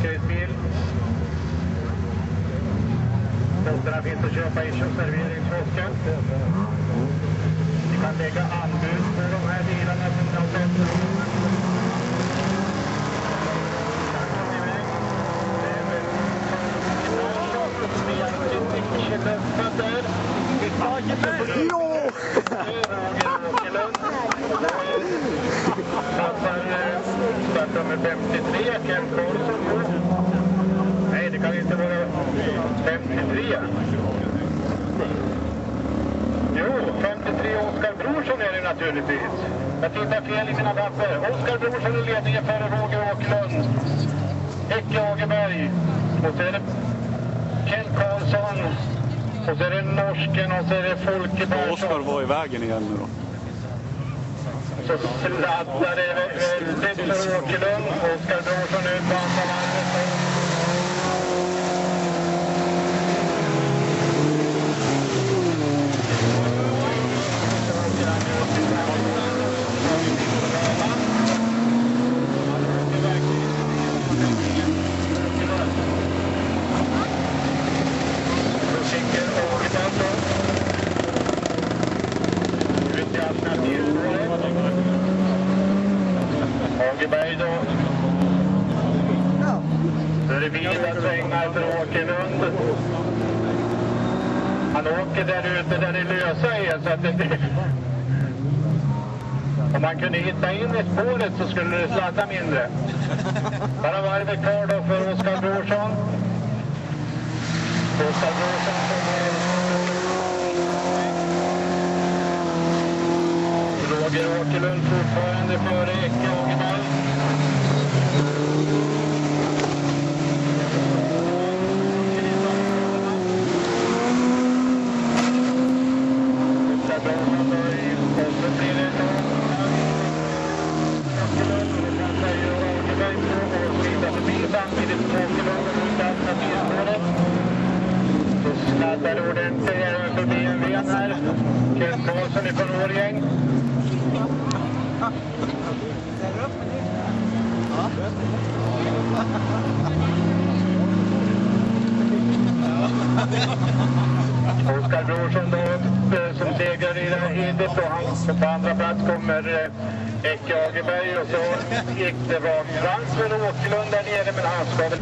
säkerhetsbil. Båtarna finns att köpa i serveringskiosken. Ni kan lägga anbud på de här bilarna som ni har sett. Startnummer 53, Ken Karlsson. Nej, det kan inte vara 53. Jo, 53 Oskar Brorsson är det naturligtvis. Jag tittar fel i mina papper. Oskar Brorsson i ledningen före Roger Åkerlund. Ecke Agerberg. Och så är det Ken Karlsson. Och så är det norsken och så är det Folke Persson. Oskar var i vägen igen nu då. Så sladdar det väldigt för Åkerlund. Oskar Brorsson ut på andra varvet. Agerberg då. Så är det vida svängar för Åkerlund. Han åker där ute där det lösa är så att det... Om man kunde hitta in i spåret så skulle det sladda mindre. Bara varvet kvar då för Oskar Brorsson. Oskar Brorsson Roger Åkerlund fortfarande före Ecke Agerberg. Så sladdar ordentligt även förbi en ven här. Ken Karlsson ifrån Årgäng. Oskar Brorsson då som seger i det här heatet och han på andra plats kommer Ecke Agerberg och så gick det rakt fram för Åkerlund där nere men han ska väl